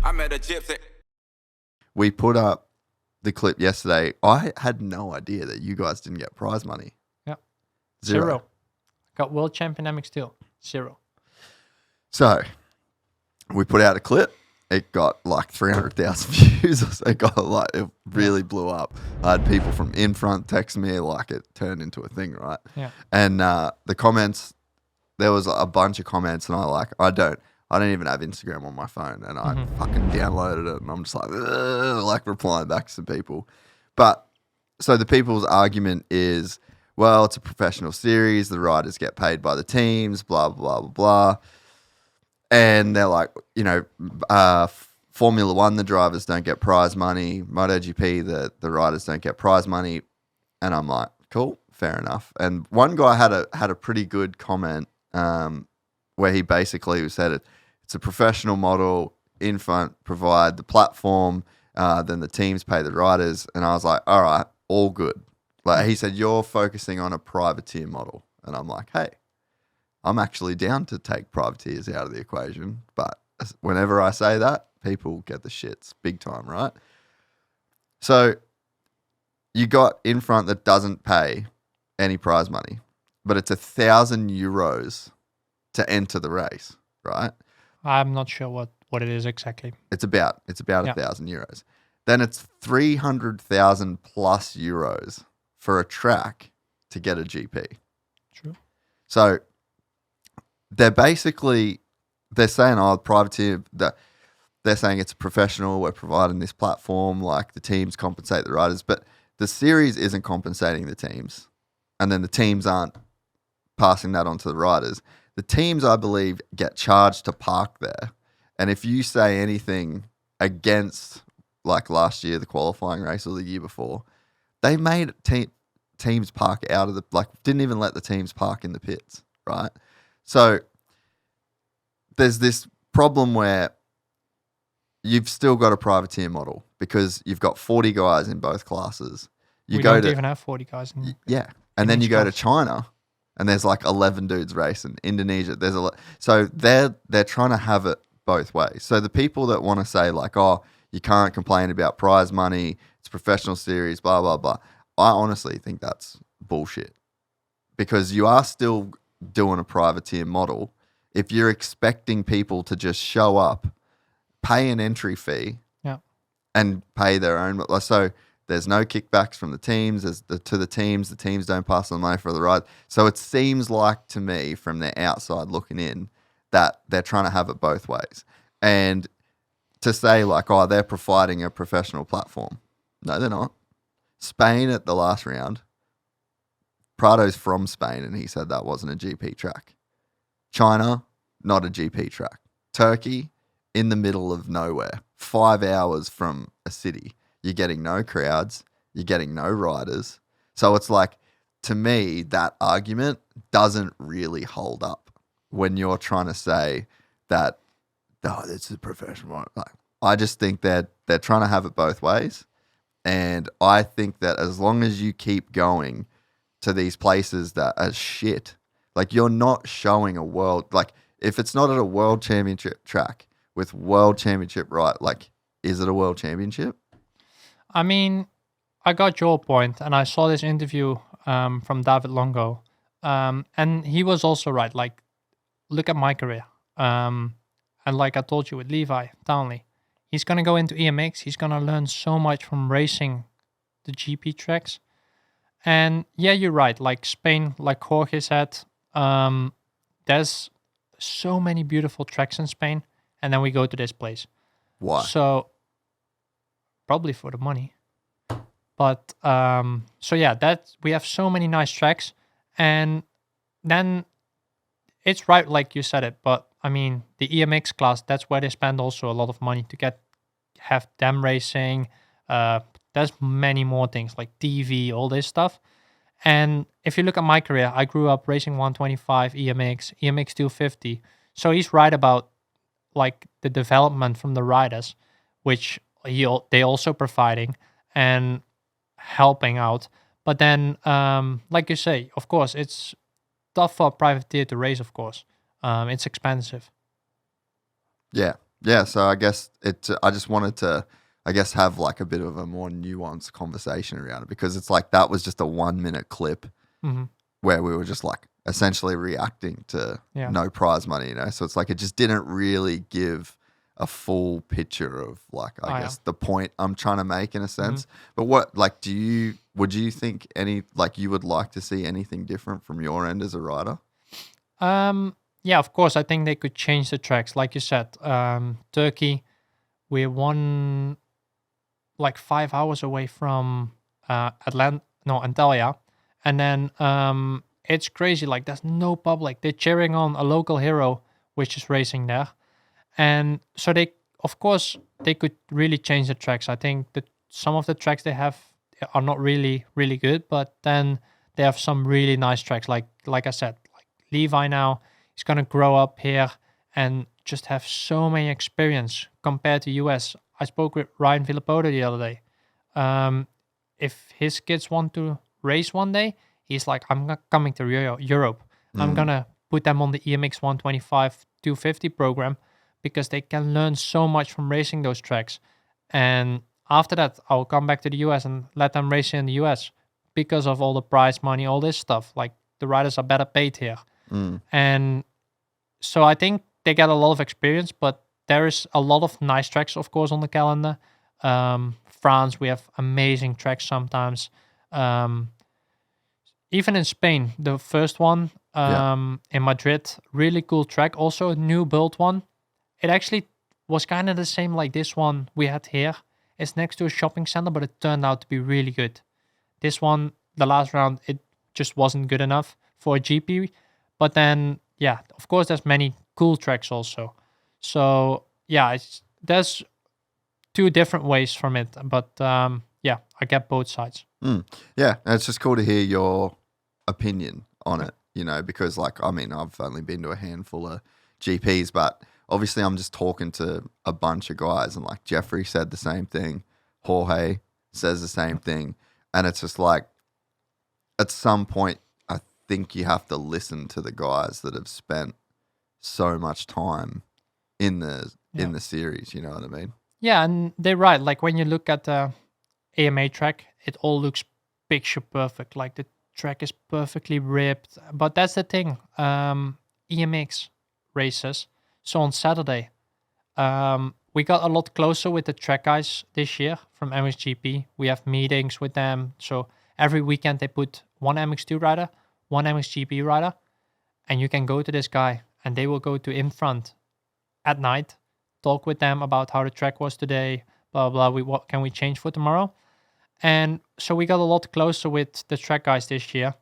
I met a gypsy. We put up the clip yesterday. I had no idea that you guys didn't get prize money. Yeah. Zero. Got world champion MX2. 0. So we put out a clip. It got like 300,000 views. It really blew up. I had people from in front text me like it turned into a thing, right? Yeah. And the comments, there was a bunch of comments, and I don't even have Instagram on my phone, and I fucking downloaded it, and I'm just like replying back to some people. But so the people's argument is, well, it's a professional series. The riders get paid by the teams, blah, blah, blah, blah. And they're like, Formula One, the drivers don't get prize money. MotoGP, the riders don't get prize money. And I'm like, cool, fair enough. And one guy had a pretty good comment where he basically said it's a professional model. In front provide the platform, then the teams pay the riders. And I was like, all right, all good. Like he said, you're focusing on a privateer model. And I'm like, hey, I'm actually down to take privateers out of the equation. But whenever I say that, people get the shits big time, right? So you got in front that doesn't pay any prize money, but it's 1,000 euros to enter the race, right? I'm not sure what it is exactly. It's about 1,000 euros. Then it's 300,000 plus euros for a track to get a GP. True. So they're saying, privateer, they're saying it's professional, we're providing this platform, like the teams compensate the riders, but the series isn't compensating the teams, and then the teams aren't passing that on to the riders. The teams, I believe, get charged to park there, and if you say anything against, like last year, the qualifying race or the year before, they made teams park out of didn't even let the teams park in the pits, right? So there's this problem where you've still got a privateer model because you've got 40 guys in both classes. We don't even have 40 guys. And then you go to China and there's like 11 dudes racing. Indonesia, so they're trying to have it both ways. So the people that want to say like, oh, you can't complain about prize money, it's a professional series, blah, blah, blah. I honestly think that's bullshit because you are still doing a privateer model. If you're expecting people to just show up, pay an entry fee, and pay their own, so there's no kickbacks from the teams. The teams don't pass on money for the ride. So it seems like to me, from the outside looking in, that they're trying to have it both ways. And to say like, oh, they're providing a professional platform, no, they're not. Spain at the last round, Prado's from Spain, and he said that wasn't a GP track. China, not a GP track. Turkey, in the middle of nowhere, 5 hours from a city. You're getting no crowds. You're getting no riders. So it's like, to me, that argument doesn't really hold up when you're trying to say that, oh, this is professional. Like, I just think that they're trying to have it both ways. And I think that as long as you keep going to these places that are shit, like you're not showing a world, like if it's not at a world championship track with world championship, right? Like, is it a world championship? I mean, I got your point, and I saw this interview from David Longo, and he was also right. Like, look at my career, and like I told you with Levi Townley, he's gonna go into EMX. He's gonna learn so much from racing the GP tracks. And yeah, you're right. Like Spain, like Jorge said, there's so many beautiful tracks in Spain, and then we go to this place. Why? So probably for the money. But so yeah, that we have so many nice tracks, and then it's right like you said it. But I mean, the EMX class, that's where they spend also a lot of money to have them racing. There's many more things like TV, all this stuff. And if you look at my career, I grew up racing 125, EMX 250. So he's right about like the development from the riders, which they also providing and helping out. But then, like you say, of course, it's tough for a privateer to race, of course. It's expensive. Yeah. Yeah, so I guess I just wanted to, I guess, have like a bit of a more nuanced conversation around it because it's like that was just a 1 minute clip Hmm. where we were just like essentially reacting to Yeah. no prize money, you know? So it's like it just didn't really give a full picture of like, I guess, the point I'm trying to make in a sense. But what, like, would you think like you would like to see anything different from your end as a rider? Yeah, of course. I think they could change the tracks, like you said. Turkey, we're like 5 hours away from Antalya, and then it's crazy. Like there's no public. They're cheering on a local hero, which is racing there, and so of course, they could really change the tracks. I think that some of the tracks they have are not really really good, but then they have some really nice tracks. Like I said, like Levi now, he's gonna grow up here and just have so many experience compared to US. I spoke with Ryan Villapoto the other day. Um, if his kids want to race one day, he's like, I'm not coming to Europe. I'm gonna put them on the EMX 125 250 program because they can learn so much from racing those tracks. And after that, I'll come back to the US and let them race in the US because of all the prize money, all this stuff. Like the riders are better paid here. And so I think they get a lot of experience, but there is a lot of nice tracks, of course, on the calendar. France, we have amazing tracks sometimes. Um, Even in Spain, the first one in Madrid, really cool track. Also a new built one. It actually was kind of the same like this one we had here. It's next to a shopping center, but it turned out to be really good. This one, the last round, it just wasn't good enough for a GP. But then, yeah, of course, there's many cool tracks also. So yeah, there's two different ways from it. But yeah, I get both sides. Yeah, and it's just cool to hear your opinion on it, you know, because like, I mean, I've only been to a handful of GPs, but obviously I'm just talking to a bunch of guys and like Jeffrey said the same thing. Jorge says the same thing. And it's just like, at some point, I think you have to listen to the guys that have spent so much time in the series, you know what I mean? Yeah, and they're right. Like when you look at the AMA track, it all looks picture perfect. Like the track is perfectly ripped. But that's the thing. EMX races. So on Saturday, we got a lot closer with the track guys this year from MXGP. We have meetings with them. So every weekend they put one MX2 rider, one MXGP rider, and you can go to this guy and they will go to in front at night, talk with them about how the track was today, blah blah. What can we change for tomorrow? And so we got a lot closer with the track guys this year.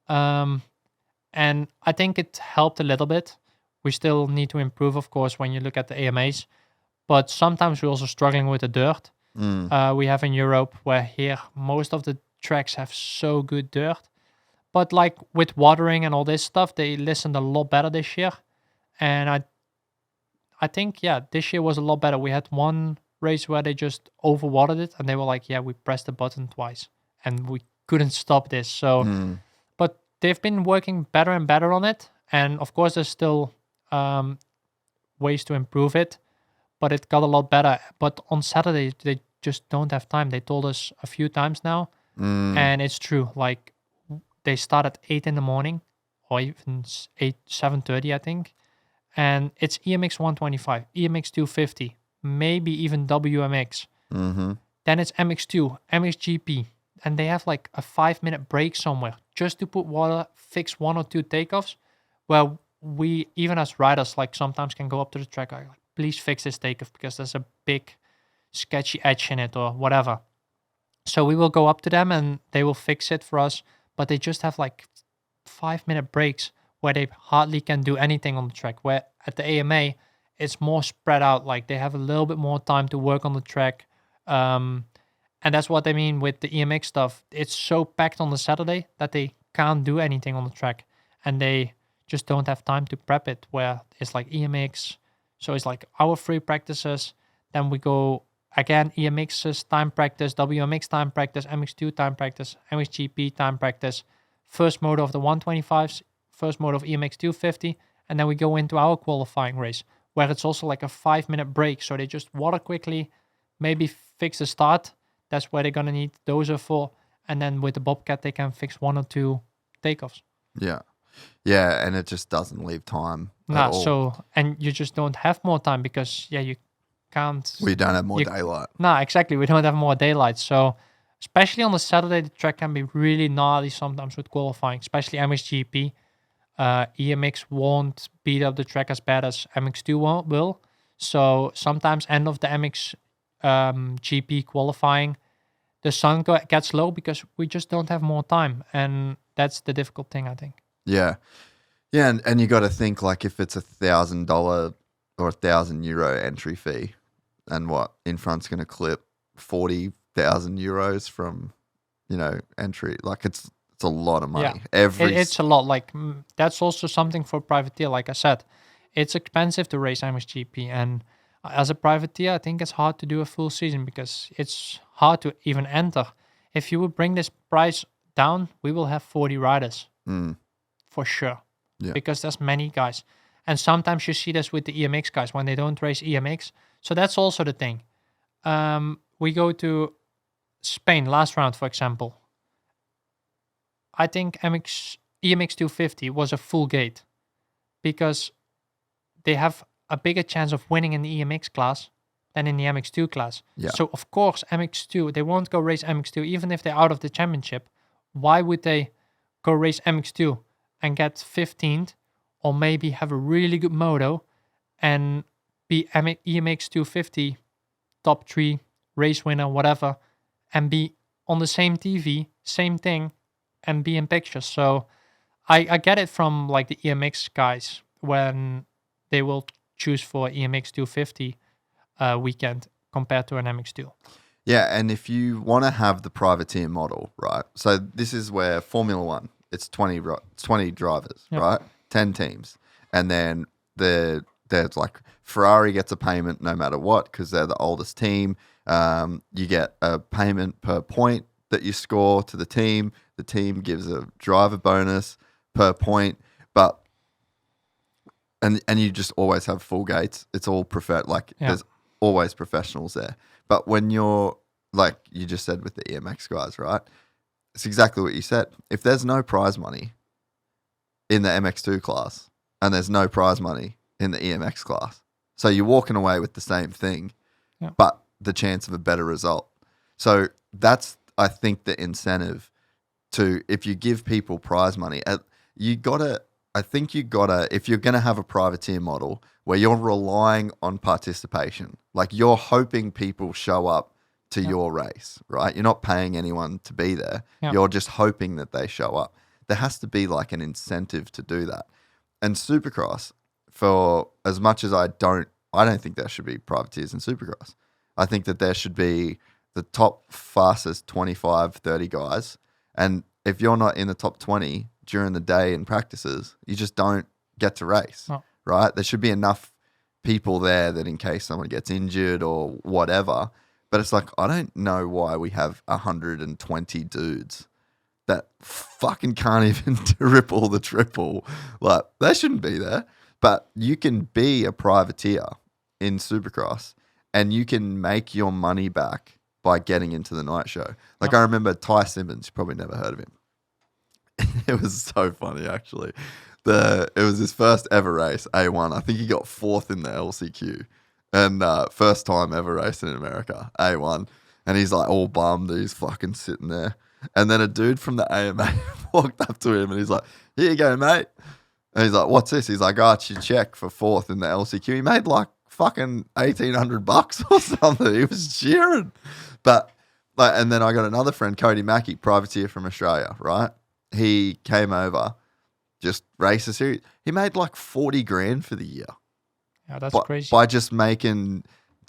And I think it helped a little bit. We still need to improve, of course, when you look at the AMAs. But sometimes we're also struggling with the dirt. We have in Europe, where here most of the tracks have so good dirt. But like with watering and all this stuff, they listened a lot better this year. And I think, yeah, this year was a lot better. We had one race where they just overwatered it and they were like, yeah, we pressed the button twice and we couldn't stop this. So, but they've been working better and better on it. And of course, there's still ways to improve it, but it got a lot better. But on Saturday, they just don't have time. They told us a few times now. And it's true. Like they start at 8 in the morning or even 7:30, I think. And it's EMX 125, EMX 250, maybe even WMX. Then it's MX2, MXGP, and they have like a 5-minute break somewhere just to put water, fix one or two takeoffs. Where we, even as riders, like sometimes can go up to the track, like, please fix this takeoff because there's a big sketchy edge in it or whatever. So we will go up to them and they will fix it for us, but they just have like 5-minute breaks where they hardly can do anything on the track. Where at the AMA, it's more spread out. Like they have a little bit more time to work on the track. And that's what I mean with the EMX stuff. It's so packed on the Saturday that they can't do anything on the track. And they just don't have time to prep it. Where it's like EMX. So it's like our free practices. Then we go again, EMX's time practice, WMX time practice, MX2 time practice, MXGP time practice. First moto of the 125s. First moto of EMX 250, and then we go into our qualifying race where it's also like a 5-minute break. So they just water quickly, maybe fix the start. That's where they're going to need dozer for. And then with the Bobcat, they can fix 1 or 2 takeoffs. Yeah. Yeah, and it just doesn't leave time at Nah, all. so, and you just don't have more time because, you can't. We don't have more daylight. Nah, exactly. We don't have more daylight. So, especially on the Saturday, the track can be really gnarly sometimes with qualifying, especially MXGP. EMX won't beat up the track as bad as MX2 will. So sometimes end of the MX GP qualifying, the sun gets low because we just don't have more time. And that's the difficult thing, I think. Yeah. Yeah, and you got to think like if it's $1,000 or €1,000 entry fee, and what in front's going to clip 40,000 euros from entry, like it's a lot of money. Yeah, it's a lot. Like that's also something for privateer. Like I said, it's expensive to race MXGP, and as a privateer, I think it's hard to do a full season because it's hard to even enter. If you would bring this price down, we will have 40 riders for sure. Yeah. Because there's many guys, and sometimes you see this with the EMX guys when they don't race EMX. So that's also the thing. We go to Spain last round, for example. I think EMX 250 was a full gate because they have a bigger chance of winning in the EMX class than in the MX2 class. Yeah. So, of course, MX2, they won't go race MX2 even if they're out of the championship. Why would they go race MX2 and get 15th or maybe have a really good moto and be EMX 250 top 3 race winner, whatever, and be on the same TV, same thing, and be in pictures? So I get it from like the EMX guys when they will choose for EMX 250 weekend compared to an MX2. Yeah, and if you want to have the privateer model, right? So this is where Formula One, it's 20 drivers, Yep. right? 10 teams. And then there's like Ferrari gets a payment no matter what because they're the oldest team. You get a payment per point that you score to the team. The team gives a driver bonus per point, but and you just always have full gates. It's all there's always professionals there. But when you're like you just said with the EMX guys, right? It's exactly what you said. If there's no prize money in the MX2 class and there's no prize money in the EMX class, so you're walking away with the same thing, but the chance of a better result. So that's, I think, the incentive to, if you give people prize money, if you're going to have a privateer model where you're relying on participation, like you're hoping people show up to your race, right? You're not paying anyone to be there. Yeah. You're just hoping that they show up. There has to be like an incentive to do that. And Supercross, for as much as I don't think there should be privateers in Supercross. I think that there should be the top fastest 25, 30 guys. And if you're not in the top 20 during the day in practices, you just don't get to race, right? There should be enough people there that in case someone gets injured or whatever. But it's like, I don't know why we have 120 dudes that fucking can't even triple the triple. Like, they shouldn't be there. But you can be a privateer in Supercross and you can make your money back by getting into the night show. Like, I remember Ty Simmons, you probably never heard of him. It was so funny, actually. It was his first ever race, A1. I think he got 4th in the LCQ. And first time ever racing in America, A1. And he's like all bummed. He's fucking sitting there. And then a dude from the AMA walked up to him and he's like, "Here you go, mate." And he's like, "What's this?" He's like, "Oh, it's your check for 4th in the LCQ." He made like fucking $1,800 or something. He was cheering. But like, and then I got another friend, Cody Mackey, privateer from Australia, right? He came over, just raced a series. He made like 40 grand for the year. Yeah, that's crazy. By just making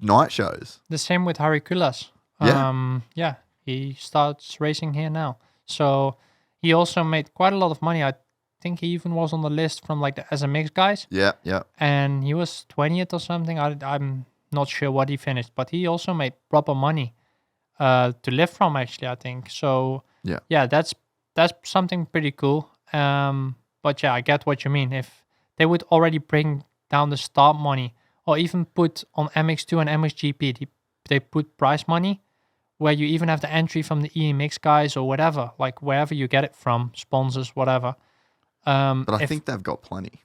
night shows. The same with Harry Kulas. Yeah. He starts racing here now. So he also made quite a lot of money. I think he even was on the list from like the SMX guys. Yeah, yeah. And he was 20th or something. I'm not sure what he finished, but he also made proper money to live from, actually, I think. So yeah, that's something pretty cool. But yeah, I get what you mean. If they would already bring down the start money or even put on MX2 and MXGP, they put prize money where you even have the entry from the EMX guys or whatever, like wherever you get it from, sponsors, whatever. But I think they've got plenty.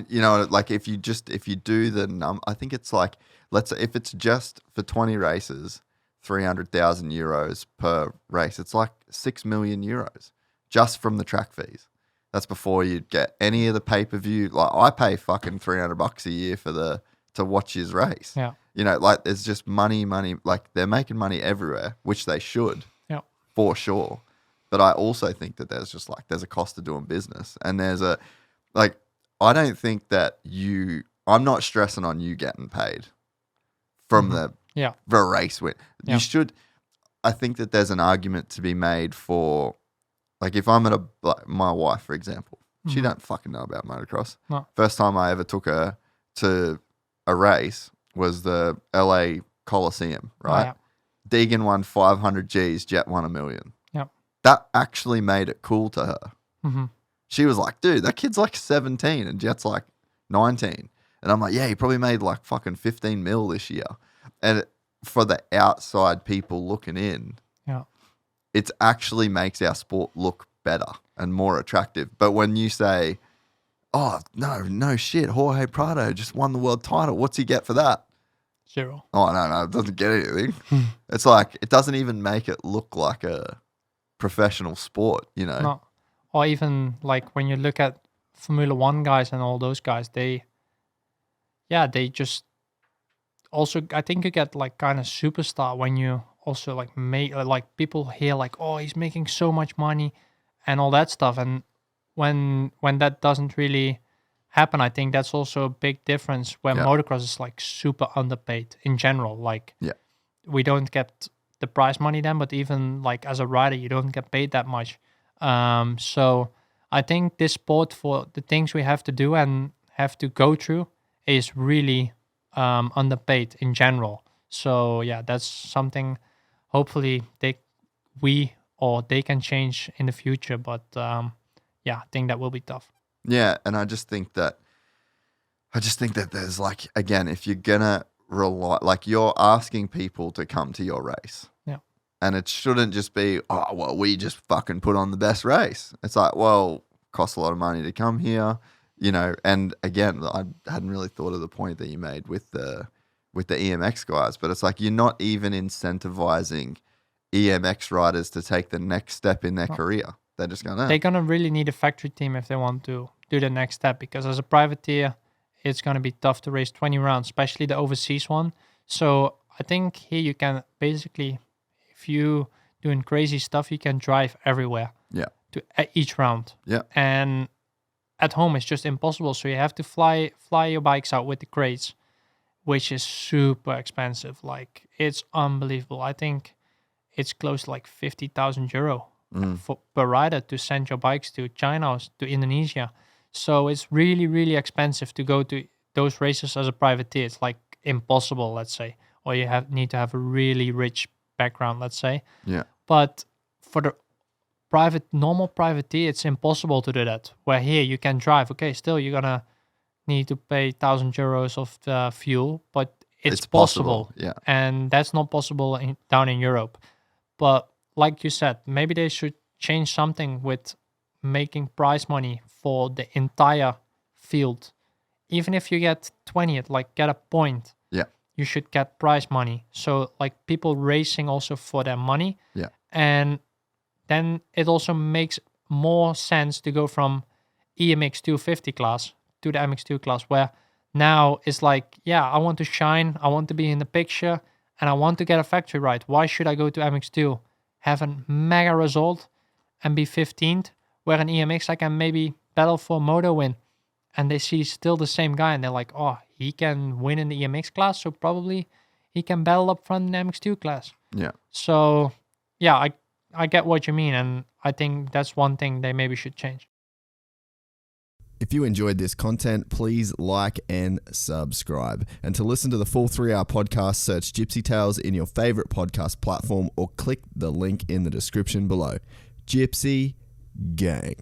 You know, like if you do the I think it's like, let's say if it's just for 20 races, 300,000 euros per race, it's like 6 million euros just from the track fees. That's before you get any of the pay-per-view. Like I pay fucking $300 a year to watch his race. Yeah. You know, like there's just money. Like they're making money everywhere, which they should, for sure. But I also think that there's a cost to doing business, and I don't think that I'm not stressing on you getting paid from the race win. You should. I think that there's an argument to be made for, like, if I'm at my wife, for example, she don't fucking know about motocross. No. First time I ever took her to a race was the LA Coliseum, right? Oh, Deegan won 500 Gs, Jet won 1 million. Yep. That actually made it cool to her. Mm-hmm. She was like, dude, that kid's like 17 and Jet's like 19. And I'm like, yeah, he probably made like fucking 15 mil this year. And for the outside people looking in, it actually makes our sport look better and more attractive. But when you say, oh, no shit, Jorge Prado just won the world title, what's he get for that? 0. Oh, no, it doesn't get anything. It's like, it doesn't even make it look like a professional sport, you know? No. Or even like when you look at Formula 1 guys and all those guys, they just also, I think you get like kind of superstar when you also like make, like people hear like, oh, he's making so much money and all that stuff. And when that doesn't really happen, I think that's also a big difference where motocross is like super underpaid in general. Like we don't get the prize money then, but even like as a rider, you don't get paid that much. So I think this sport, for the things we have to do and have to go through, is really underpaid in general. So yeah, that's something hopefully they can change in the future. But I think that will be tough. Yeah, and I just think that there's like, again, if you're gonna rely, like you're asking people to come to your race. And it shouldn't just be, oh, well, we just fucking put on the best race. It's like, well, it costs a lot of money to come here, you know. And again, I hadn't really thought of the point that you made with the EMX guys, but it's like you're not even incentivizing EMX riders to take the next step in their career. They're just going, They're going to really need a factory team if they want to do the next step, because as a privateer, it's going to be tough to race 20 rounds, especially the overseas one. So I think here you can basically, if you doing crazy stuff, you can drive everywhere. To each round. And at home it's just impossible. So you have to fly your bikes out with the crates, which is super expensive. Like it's unbelievable. I think it's close to like 50,000 euro per rider to send your bikes to China or to Indonesia. So it's really, really expensive to go to those races as a privateer. It's like impossible, let's say, or you need to have a really rich background, let's say. But for the normal privateer, it's impossible to do that. Where here you can drive. Okay, still you're gonna need to pay 1,000 euros of fuel, but it's possible. And that's not possible down in Europe. But like you said, maybe they should change something with making prize money for the entire field. Even if you get 20th, like get a point, you should get prize money. So like people racing also for their money. And then it also makes more sense to go from EMX 250 class to the MX2 class, where now it's like, I want to shine, I want to be in the picture, and I want to get a factory ride. Why should I go to MX2, have a mega result, and be 15th, where in EMX I can maybe battle for a moto win, and they see still the same guy, and they're like, oh, he can win in the EMX class, so probably he can battle up front in the MX2 class. So, I get what you mean, and I think that's one thing they maybe should change. If you enjoyed this content, please like and subscribe. And to listen to the full 3-hour podcast, search Gypsy Tales in your favorite podcast platform or click the link in the description below. Gypsy Gang.